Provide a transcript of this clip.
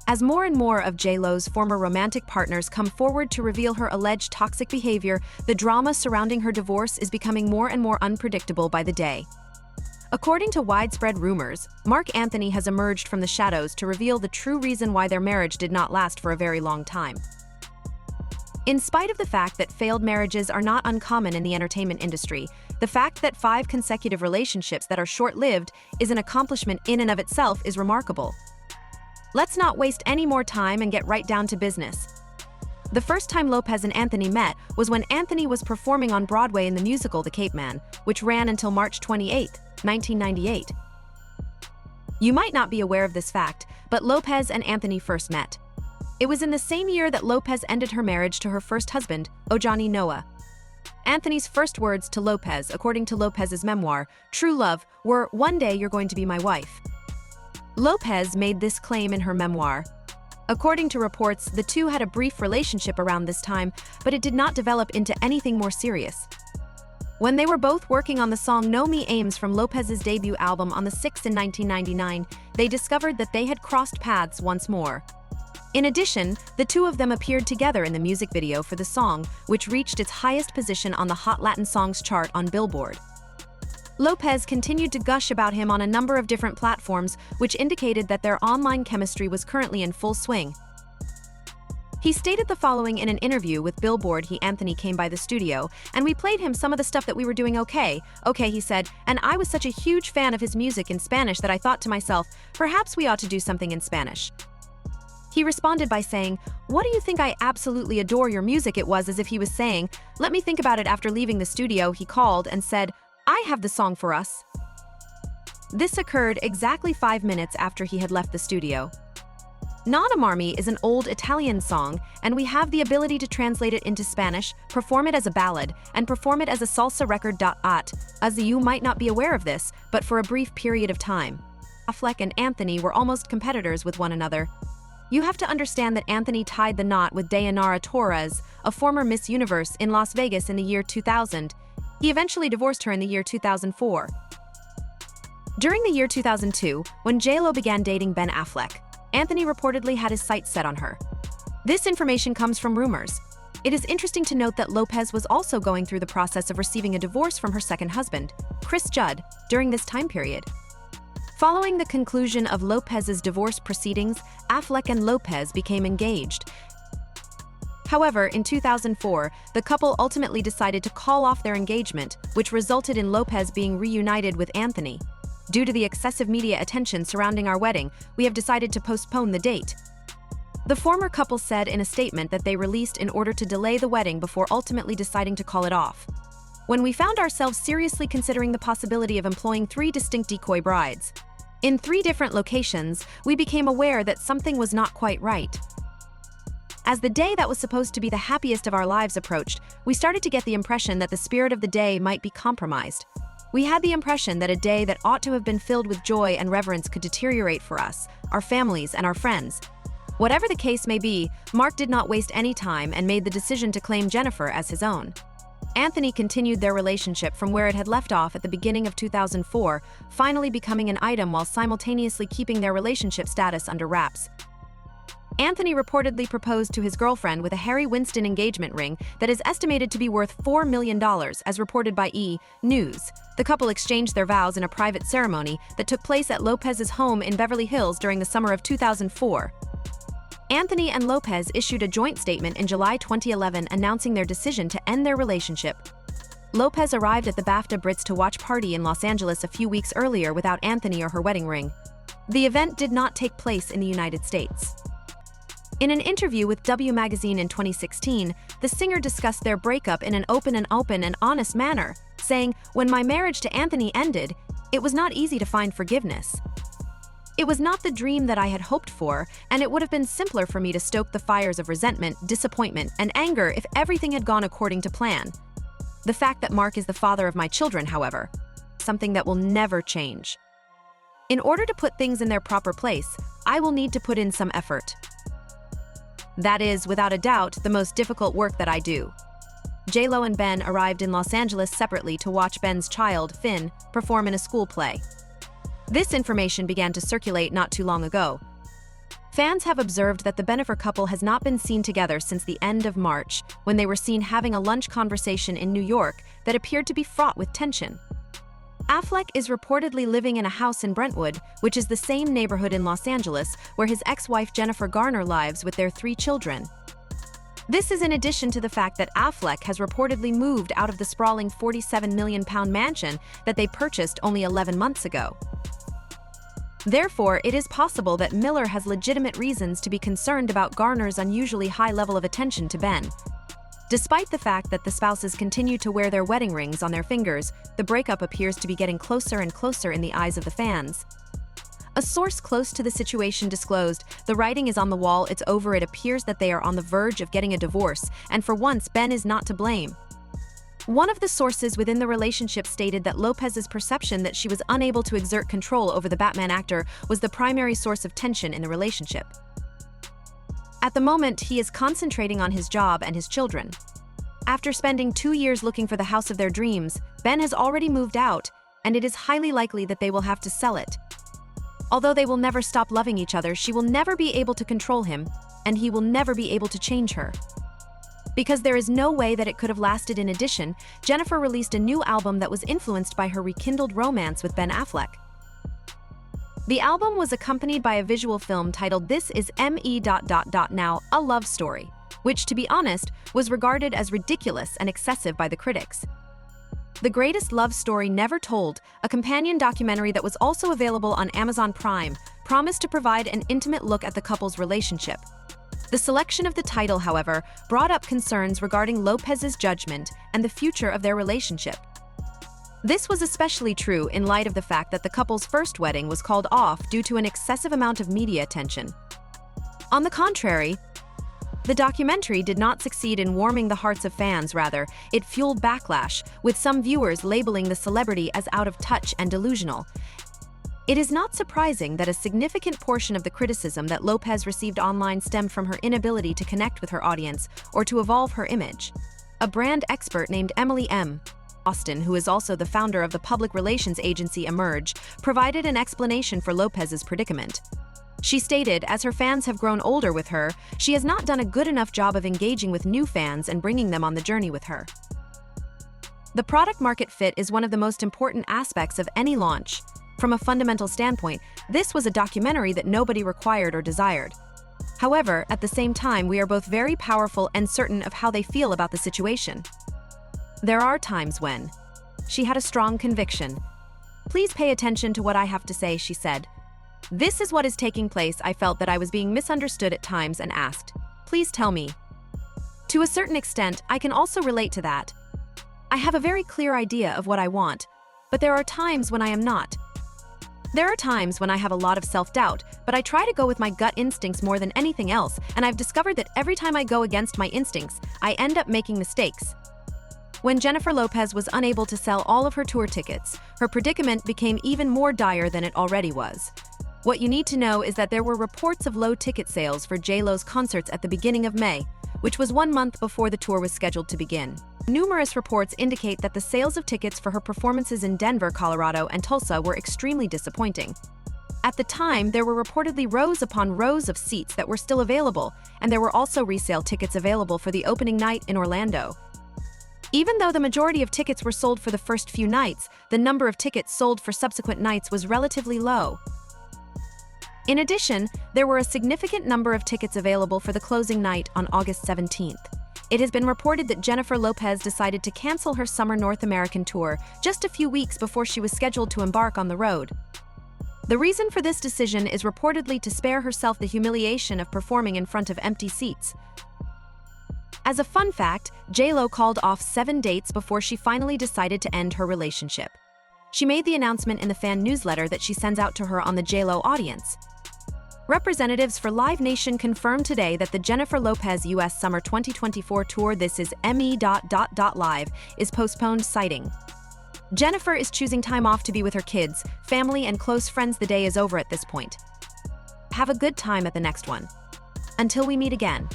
As more and more of J.Lo's former romantic partners come forward to reveal her alleged toxic behavior, the drama surrounding her divorce is becoming more and more unpredictable by the day. According to widespread rumors, Marc Anthony has emerged from the shadows to reveal the true reason why their marriage did not last for a very long time. In spite of the fact that failed marriages are not uncommon in the entertainment industry, the fact that 5 consecutive relationships that are short-lived is an accomplishment in and of itself is remarkable. Let's not waste any more time and get right down to business. The first time Lopez and Anthony met was when Anthony was performing on Broadway in the musical The Cape Man, which ran until March 28, 1998. You might not be aware of this fact, but Lopez and Anthony first met. It was in the same year that Lopez ended her marriage to her first husband, Ojani Noah. Anthony's first words to Lopez, according to Lopez's memoir, True Love, were, "One day you're going to be my wife." Lopez made this claim in her memoir. According to reports, the two had a brief relationship around this time, but it did not develop into anything more serious. When they were both working on the song No Me Ames from Lopez's debut album on the 6th in 1999, they discovered that they had crossed paths once more. In addition, the two of them appeared together in the music video for the song, which reached its highest position on the Hot Latin Songs chart on Billboard. Lopez continued to gush about him on a number of different platforms, which indicated that their online chemistry was currently in full swing. He stated the following in an interview with Billboard. Anthony came by the studio, and we played him some of the stuff that we were doing okay, he said, and I was such a huge fan of his music in Spanish that I thought to myself, perhaps we ought to do something in Spanish. He responded by saying, "What do you think? I absolutely adore your music." It was as if he was saying, "Let me think about it." After leaving the studio, he called and said, "I have the song for us." This occurred exactly 5 minutes after he had left the studio. Non Amarmi is an old Italian song, and we have the ability to translate it into Spanish, perform it as a ballad, and perform it as a salsa record. As you might not be aware of this, but for a brief period of time, Affleck and Anthony were almost competitors with one another. You have to understand that Anthony tied the knot with Dayanara Torres, a former Miss Universe in Las Vegas in the year 2000. He eventually divorced her in the year 2004. During the year 2002, when J.Lo began dating Ben Affleck, Anthony reportedly had his sights set on her. This information comes from rumors. It is interesting to note that Lopez was also going through the process of receiving a divorce from her second husband, Chris Judd, during this time period. Following the conclusion of Lopez's divorce proceedings, Affleck and Lopez became engaged. However, in 2004, the couple ultimately decided to call off their engagement, which resulted in Lopez being reunited with Anthony. Due to the excessive media attention surrounding our wedding, we have decided to postpone the date. The former couple said in a statement that they released in order to delay the wedding before ultimately deciding to call it off. When we found ourselves seriously considering the possibility of employing 3 distinct decoy brides in 3 different locations, we became aware that something was not quite right. As the day that was supposed to be the happiest of our lives approached, we started to get the impression that the spirit of the day might be compromised. We had the impression that a day that ought to have been filled with joy and reverence could deteriorate for us, our families, and our friends. Whatever the case may be, Marc did not waste any time and made the decision to claim Jennifer as his own. Anthony continued their relationship from where it had left off at the beginning of 2004, finally becoming an item while simultaneously keeping their relationship status under wraps. Anthony reportedly proposed to his girlfriend with a Harry Winston engagement ring that is estimated to be worth $4 million, as reported by E! News. The couple exchanged their vows in a private ceremony that took place at Lopez's home in Beverly Hills during the summer of 2004. Anthony and Lopez issued a joint statement in July 2011 announcing their decision to end their relationship. Lopez arrived at the BAFTA Brits to Watch party in Los Angeles a few weeks earlier without Anthony or her wedding ring. The event did not take place in the United States. In an interview with W Magazine in 2016, the singer discussed their breakup in an open and honest manner, saying, "When my marriage to Anthony ended, it was not easy to find forgiveness. It was not the dream that I had hoped for, and it would have been simpler for me to stoke the fires of resentment, disappointment, and anger if everything had gone according to plan. The fact that Marc is the father of my children, however, something that will never change. In order to put things in their proper place, I will need to put in some effort. That is, without a doubt, the most difficult work that I do." J.Lo and Ben arrived in Los Angeles separately to watch Ben's child, Finn, perform in a school play. This information began to circulate not too long ago. Fans have observed that the Ben Affleck couple has not been seen together since the end of March, when they were seen having a lunch conversation in New York that appeared to be fraught with tension. Affleck is reportedly living in a house in Brentwood, which is the same neighborhood in Los Angeles where his ex-wife Jennifer Garner lives with their 3 children. This is in addition to the fact that Affleck has reportedly moved out of the sprawling £47 million mansion that they purchased only 11 months ago. Therefore, it is possible that Miller has legitimate reasons to be concerned about Garner's unusually high level of attention to Ben. Despite the fact that the spouses continue to wear their wedding rings on their fingers, the breakup appears to be getting closer and closer in the eyes of the fans. A source close to the situation disclosed, "The writing is on the wall, it's over, it appears that they are on the verge of getting a divorce, and for once Ben is not to blame." One of the sources within the relationship stated that Lopez's perception that she was unable to exert control over the Batman actor was the primary source of tension in the relationship. At the moment, he is concentrating on his job and his children. After spending 2 years looking for the house of their dreams, Ben has already moved out, and it is highly likely that they will have to sell it. Although they will never stop loving each other, she will never be able to control him, and he will never be able to change her. Because there is no way that it could have lasted. In addition, Jennifer released a new album that was influenced by her rekindled romance with Ben Affleck. The album was accompanied by a visual film titled This Is Me. Now, a Love Story, which, to be honest, was regarded as ridiculous and excessive by the critics. The Greatest Love Story Never Told, a companion documentary that was also available on Amazon Prime, promised to provide an intimate look at the couple's relationship. The selection of the title, however, brought up concerns regarding Lopez's judgment and the future of their relationship. This was especially true in light of the fact that the couple's first wedding was called off due to an excessive amount of media attention. On the contrary, the documentary did not succeed in warming the hearts of fans. Rather, it fueled backlash, with some viewers labeling the celebrity as out of touch and delusional. It is not surprising that a significant portion of the criticism that Lopez received online stemmed from her inability to connect with her audience or to evolve her image. A brand expert named Emily M. Austin, who is also the founder of the public relations agency Emerge, provided an explanation for Lopez's predicament. She stated, as her fans have grown older with her, she has not done a good enough job of engaging with new fans and bringing them on the journey with her. The product-market fit is one of the most important aspects of any launch. From a fundamental standpoint, this was a documentary that nobody required or desired. However, at the same time, we are both very powerful and certain of how they feel about the situation. There are times when she had a strong conviction. "Please pay attention to what I have to say," she said. "This is what is taking place. I felt that I was being misunderstood at times and asked, 'Please tell me.' To a certain extent, I can also relate to that. I have a very clear idea of what I want, but there are times when I am not. There are times when I have a lot of self-doubt, but I try to go with my gut instincts more than anything else, and I've discovered that every time I go against my instincts, I end up making mistakes." When Jennifer Lopez was unable to sell all of her tour tickets, her predicament became even more dire than it already was. What you need to know is that there were reports of low ticket sales for J.Lo's concerts at the beginning of May, which was 1 month before the tour was scheduled to begin. Numerous reports indicate that the sales of tickets for her performances in Denver, Colorado, and Tulsa were extremely disappointing. At the time, there were reportedly rows upon rows of seats that were still available, and there were also resale tickets available for the opening night in Orlando. Even though the majority of tickets were sold for the first few nights, the number of tickets sold for subsequent nights was relatively low. In addition, there were a significant number of tickets available for the closing night on August 17th. It has been reported that Jennifer Lopez decided to cancel her summer North American tour just a few weeks before she was scheduled to embark on the road. The reason for this decision is reportedly to spare herself the humiliation of performing in front of empty seats. As a fun fact, J.Lo called off 7 dates before she finally decided to end her relationship. She made the announcement in the fan newsletter that she sends out to her on the J.Lo audience. Representatives for Live Nation confirmed today that the Jennifer Lopez U.S. Summer 2024 tour This Is Me. Live is postponed, citing, "Jennifer is choosing time off to be with her kids, family, and close friends. The day is over at this point. Have a good time at the next one. Until we meet again."